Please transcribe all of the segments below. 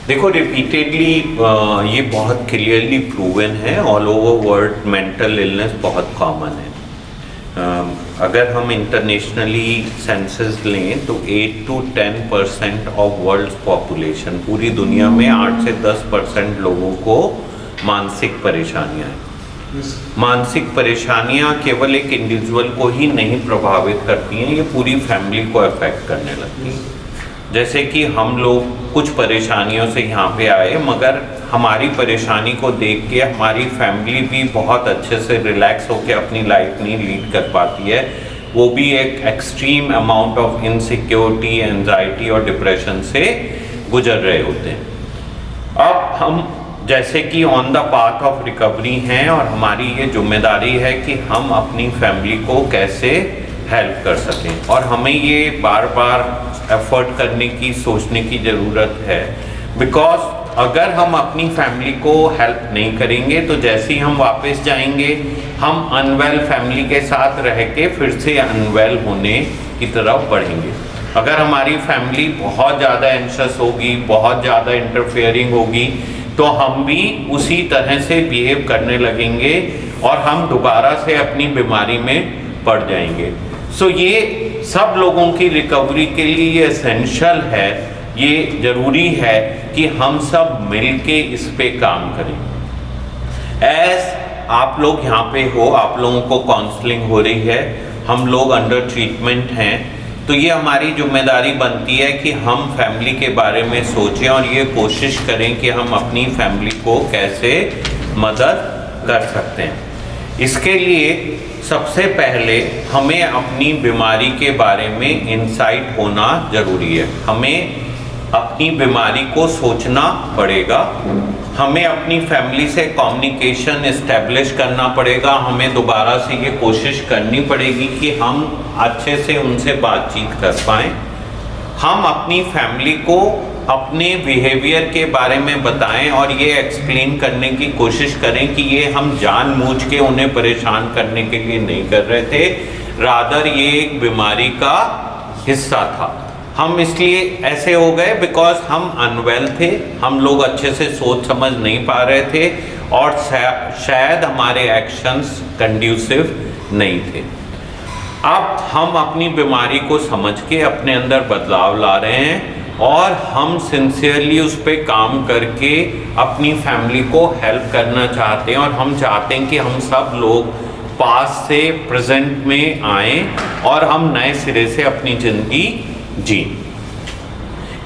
देखो रिपीटेडली ये बहुत क्लियरली प्रूवन है, all over world mental illness बहुत कॉमन है। अगर हम इंटरनेशनली सेंसस लें तो 8 to 10% ऑफ वर्ल्ड पॉपुलेशन, पूरी दुनिया में 8 से 10% लोगों को मानसिक परेशानियां हैं। मानसिक परेशानियां केवल एक इंडिविजुअल को ही नहीं प्रभावित करती हैं, ये पूरी फैमिली को अफेक्ट करने लगती हैं। जैसे कि हम लोग कुछ परेशानियों से यहाँ पे आए, मगर हमारी परेशानी को देख के हमारी फैमिली भी बहुत अच्छे से रिलैक्स होकर अपनी लाइफ नहीं लीड कर पाती है। वो भी एक extreme amount of insecurity, anxiety और डिप्रेशन से गुजर रहे होते हैं। अब हम जैसे कि on the path of recovery हैं और हमारी ये जिम्मेदारी है कि हम अपनी फैमिली को कैसे हेल्प कर सकें, और हमें ये बार बार एफर्ट करने की, सोचने की ज़रूरत है। बिकॉज अगर हम अपनी फैमिली को हेल्प नहीं करेंगे तो जैसे ही हम वापस जाएंगे हम अनवेल फैमिली के साथ रह के फिर से अनवेल होने की तरफ बढ़ेंगे। अगर हमारी फैमिली बहुत ज़्यादा एंशियस होगी, बहुत ज़्यादा इंटरफेयरिंग होगी, तो हम भी उसी तरह से बिहेव करने लगेंगे और हम दोबारा से अपनी बीमारी में पड़ जाएंगे। सो ये सब लोगों की रिकवरी के लिए ये एसेंशियल है, ये ज़रूरी है कि हम सब मिलके इस पे काम करें। आप लोग यहाँ पे हो, आप लोगों को काउंसलिंग हो रही है, हम लोग अंडर ट्रीटमेंट हैं, तो ये हमारी जिम्मेदारी बनती है कि हम फैमिली के बारे में सोचें और ये कोशिश करें कि हम अपनी फैमिली को कैसे मदद कर सकते हैं। इसके लिए सबसे पहले हमें अपनी बीमारी के बारे में इंसाइट होना ज़रूरी है। हमें अपनी बीमारी को सोचना पड़ेगा, हमें अपनी फैमिली से कम्युनिकेशन इस्टेब्लिश करना पड़ेगा, हमें दोबारा से ये कोशिश करनी पड़ेगी कि हम अच्छे से उनसे बातचीत कर पाएँ। हम अपनी फैमिली को अपने बिहेवियर के बारे में बताएं और ये एक्सप्लेन करने की कोशिश करें कि ये हम जानबूझ के उन्हें परेशान करने के लिए नहीं कर रहे थे, रादर ये एक बीमारी का हिस्सा था। हम इसलिए ऐसे हो गए बिकॉज हम अनवेल थे, हम लोग अच्छे से सोच समझ नहीं पा रहे थे और शायद हमारे एक्शंस कंड्यूसिव नहीं थे। अब हम अपनी बीमारी को समझ के अपने अंदर बदलाव ला रहे हैं और हम सिंसियरली उस पर काम करके अपनी फैमिली को हेल्प करना चाहते हैं, और हम चाहते हैं कि हम सब लोग पास से प्रेजेंट में आएं और हम नए सिरे से अपनी ज़िंदगी जी।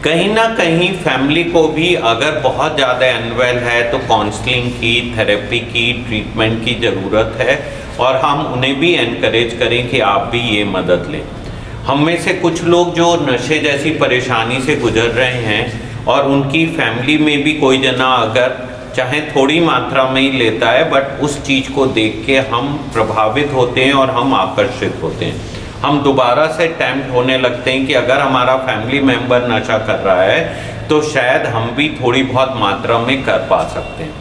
कहीं ना कहीं फैमिली को भी अगर बहुत ज़्यादा अनवेल है तो काउंसलिंग की, थेरेपी की, ट्रीटमेंट की ज़रूरत है, और हम उन्हें भी एनकरेज करें कि आप भी ये मदद लें। हम में से कुछ लोग जो नशे जैसी परेशानी से गुजर रहे हैं और उनकी फैमिली में भी कोई जना अगर चाहे थोड़ी मात्रा में ही लेता है, बट उस चीज़ को देख के हम प्रभावित होते हैं और हम आकर्षित होते हैं। हम दोबारा से टेम्प्ट होने लगते हैं कि अगर हमारा फैमिली मेम्बर नशा कर रहा है तो शायद हम भी थोड़ी बहुत मात्रा में कर पा सकते हैं।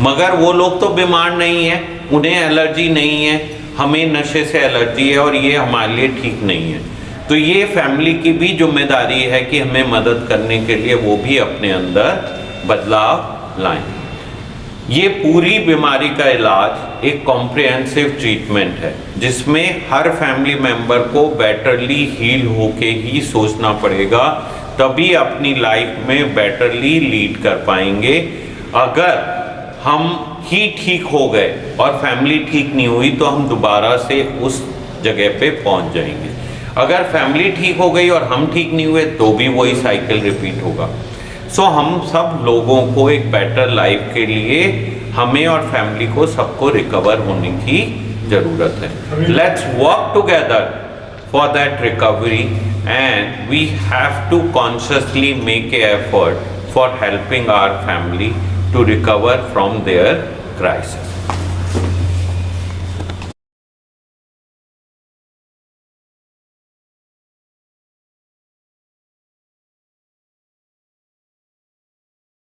मगर वो लोग तो बीमार नहीं है, उन्हें एलर्जी नहीं है, हमें नशे से एलर्जी है और ये हमारे लिए ठीक नहीं है। तो ये फैमिली की भी जिम्मेदारी है कि हमें मदद करने के लिए वो भी अपने अंदर बदलाव लाएं। ये पूरी बीमारी का इलाज एक कॉम्प्रिहेंसिव ट्रीटमेंट है जिसमें हर फैमिली मेम्बर को बेटरली हील होके ही सोचना पड़ेगा, तभी अपनी लाइफ में बेटरली लीड कर पाएंगे। अगर हम ही ठीक हो गए और फैमिली ठीक नहीं हुई तो हम दोबारा से उस जगह पे पहुंच जाएंगे। अगर फैमिली ठीक हो गई और हम ठीक नहीं हुए तो भी वही साइकिल रिपीट होगा। सो हम सब लोगों को एक बेटर लाइफ के लिए हमें और फैमिली को सबको रिकवर होने की ज़रूरत है। Let's work together for that recovery and we have to consciously make a effort for helping our family to recover from their crisis.